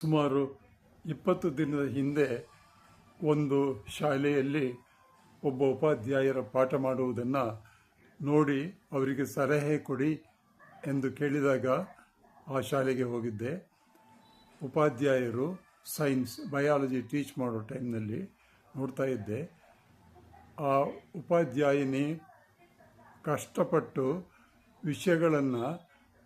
ಸುಮಾರು 20 ದಿನದ ಹಿಂದೆ ಒಂದು ಶಾಲೆಯಲ್ಲಿ ಒಬ್ಬ ಉಪಾಧ್ಯಾಯರ ಪಾಠ ಮಾಡುವುದನ್ನು ನೋಡಿ ಅವರಿಗೆ ಸಲಹೆ ಕೊಡಿ ಎಂದು ಕೇಳಿದಾಗ ಆ ಶಾಲೆಗೆ ಹೋಗಿದ್ದೆ. ಉಪಾಧ್ಯಾಯರು ಸೈನ್ಸ್ ಬಯಾಲಜಿ ಟೀಚ್ ಮಾಡೋ ಟೈಮ್ನಲ್ಲಿ ನೋಡ್ತಾ ಇದ್ದೆ. ಆ ಉಪಾಧ್ಯಾಯಿನಿ ಕಷ್ಟಪಟ್ಟು ವಿಷಯಗಳನ್ನು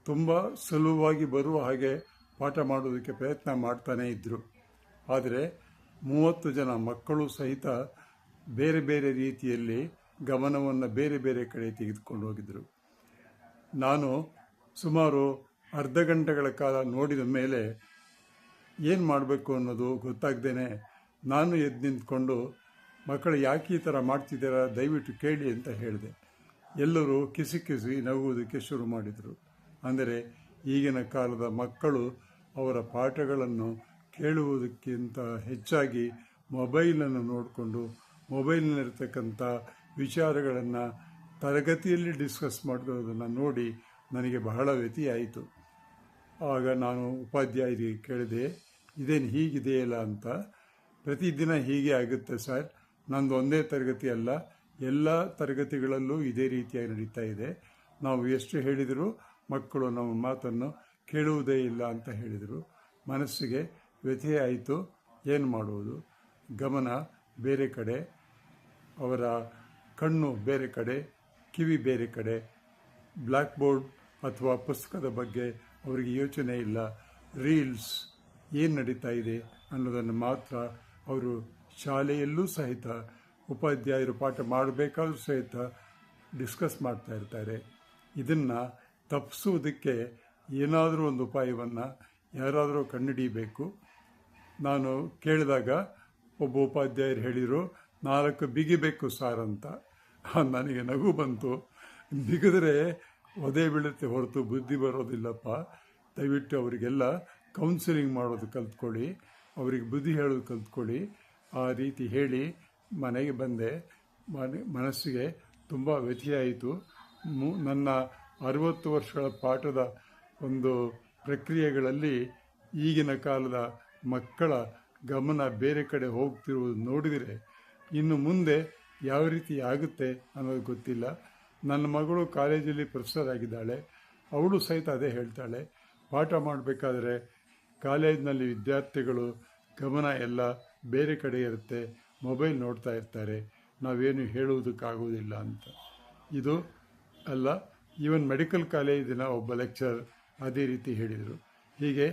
ತುಂಬ ಸುಲಭವಾಗಿ ಬರುವ ಹಾಗೆ ಪಾಠ ಮಾಡೋದಕ್ಕೆ ಪ್ರಯತ್ನ ಮಾಡ್ತಾನೇ ಇದ್ದರು. ಆದರೆ 30 ಜನ ಮಕ್ಕಳು ಸಹಿತ ಬೇರೆ ಬೇರೆ ರೀತಿಯಲ್ಲಿ ಗಮನವನ್ನು ಬೇರೆ ಬೇರೆ ಕಡೆ ತೆಗೆದುಕೊಂಡು ಹೋಗಿದ್ದರು. ನಾನು ಸುಮಾರು ಅರ್ಧ ಗಂಟೆಗಳ ಕಾಲ ನೋಡಿದ ಮೇಲೆ ಏನು ಮಾಡಬೇಕು ಅನ್ನೋದು ಗೊತ್ತಾಗ್ದೇನೆ ನಾನು ಎದ್ದು ನಿಂತ್ಕೊಂಡು, ಮಕ್ಕಳು ಯಾಕೆ ಈ ಥರ ಮಾಡ್ತಿದ್ದೀರಾ, ದಯವಿಟ್ಟು ಕೇಳಿ ಅಂತ ಹೇಳಿದೆ. ಎಲ್ಲರೂ ಕಿಸಿ ನಗುವುದಕ್ಕೆ ಶುರು ಮಾಡಿದರು. ಅಂದರೆ ಈಗಿನ ಕಾಲದ ಮಕ್ಕಳು ಅವರ ಪಾಠಗಳನ್ನು ಕೇಳುವುದಕ್ಕಿಂತ ಹೆಚ್ಚಾಗಿ ಮೊಬೈಲನ್ನು ನೋಡಿಕೊಂಡು ಮೊಬೈಲ್ನಲ್ಲಿರ್ತಕ್ಕಂಥ ವಿಚಾರಗಳನ್ನು ತರಗತಿಯಲ್ಲಿ ಡಿಸ್ಕಸ್ ಮಾಡೋದನ್ನು ನೋಡಿ ನನಗೆ ಬಹಳ ವ್ಯಥೆಯಾಯಿತು. ಆಗ ನಾನು ಉಪಾಧ್ಯಾಯರಿಗೆ ಕೇಳಿದೆ, ಇದೇನು ಹೀಗಿದೆಯಲ್ಲ ಅಂತ. ಪ್ರತಿದಿನ ಹೀಗೆ ಆಗುತ್ತೆ ಸರ್, ನಂದು ಒಂದೇ ತರಗತಿ ಅಲ್ಲ, ಎಲ್ಲ ತರಗತಿಗಳಲ್ಲೂ ಇದೇ ರೀತಿಯಾಗಿ ನಡೀತಾ ಇದೆ. ನಾವು ಎಷ್ಟು ಹೇಳಿದರೂ ಮಕ್ಕಳು ನಮ್ಮ ಮಾತನ್ನು ಕೇಳುವುದೇ ಇಲ್ಲ ಅಂತ ಹೇಳಿದರು. ಮನಸ್ಸಿಗೆ ವ್ಯಥೆಯಾಯಿತು. ಏನು ಮಾಡುವುದು? ಗಮನ ಬೇರೆ ಕಡೆ, ಅವರ ಕಣ್ಣು ಬೇರೆ ಕಡೆ, ಕಿವಿ ಬೇರೆ ಕಡೆ, ಬ್ಲ್ಯಾಕ್ ಬೋರ್ಡ್ ಅಥವಾ ಪುಸ್ತಕದ ಬಗ್ಗೆ ಅವರಿಗೆ ಯೋಚನೆ ಇಲ್ಲ. ರೀಲ್ಸ್ ಏನು ನಡೀತಾ ಇದೆ ಅನ್ನೋದನ್ನು ಮಾತ್ರ ಅವರು ಶಾಲೆಯಲ್ಲೂ ಸಹಿತ ಉಪಾಧ್ಯಾಯರು ಪಾಠ ಮಾಡಬೇಕಾದ್ರೂ ಸಹಿತ ಡಿಸ್ಕಸ್ ಮಾಡ್ತಾ ಇರ್ತಾರೆ. ಇದನ್ನು ತಪ್ಪಿಸುವುದಕ್ಕೆ ಏನಾದರೂ ಒಂದು ಉಪಾಯವನ್ನು ಯಾರಾದರೂ ಕಂಡುಹಿಡಿಯಬೇಕು. ನಾನು ಕೇಳಿದಾಗ ಒಬ್ಬ ಉಪಾಧ್ಯಾಯರು ಹೇಳಿದರು, 4 ಬಿಗಿಬೇಕು ಸಾರ್ ಅಂತ. ನನಗೆ ನಗು ಬಂತು. ಬಿಗಿದ್ರೆ ಒದೆ ಬೀಳುತ್ತೆ ಹೊರತು ಬುದ್ಧಿ ಬರೋದಿಲ್ಲಪ್ಪ. ದಯವಿಟ್ಟು ಅವರಿಗೆಲ್ಲ ಕೌನ್ಸಿಲಿಂಗ್ ಮಾಡೋದು ಕಲ್ತ್ಕೊಳ್ಳಿ, ಅವರಿಗೆ ಬುದ್ಧಿ ಹೇಳೋದು ಕಲ್ತ್ಕೊಳ್ಳಿ. ಆ ರೀತಿ ಹೇಳಿ ಮನೆಗೆ ಬಂದೆ. ಮನಸ್ಸಿಗೆ ತುಂಬ ವ್ಯಥೆಯಾಯಿತು. ನನ್ನ 60 ವರ್ಷಗಳ ಪಾಠದ ಒಂದು ಪ್ರಕ್ರಿಯೆಗಳಲ್ಲಿ ಈಗಿನ ಕಾಲದ ಮಕ್ಕಳ ಗಮನ ಬೇರೆ ಕಡೆ ಹೋಗ್ತಿರುವುದು ನೋಡಿದರೆ ಇನ್ನು ಮುಂದೆ ಯಾವ ರೀತಿ ಆಗುತ್ತೆ ಅನ್ನೋದು ಗೊತ್ತಿಲ್ಲ. ನನ್ನ ಮಗಳು ಕಾಲೇಜಲ್ಲಿ ಪ್ರೊಫೆಸರ್ ಆಗಿದ್ದಾಳೆ. ಅವಳು ಸಹಿತ ಅದೇ ಹೇಳ್ತಾಳೆ, ಪಾಠ ಮಾಡಬೇಕಾದ್ರೆ ಕಾಲೇಜಿನಲ್ಲಿ ವಿದ್ಯಾರ್ಥಿಗಳು ಗಮನ ಎಲ್ಲ ಬೇರೆ ಕಡೆ ಇರುತ್ತೆ, ಮೊಬೈಲ್ ನೋಡ್ತಾ ಇರ್ತಾರೆ, ನಾವೇನು ಹೇಳುವುದಕ್ಕಾಗೋದಿಲ್ಲ ಅಂತ. ಇದು ಅಲ್ಲ, ಈವನ್ ಮೆಡಿಕಲ್ ಕಾಲೇಜಿನ ಒಬ್ಬ ಲೆಕ್ಚರ್ ಅದೇ ರೀತಿ ಹೇಳಿದರು. ಹೀಗೆ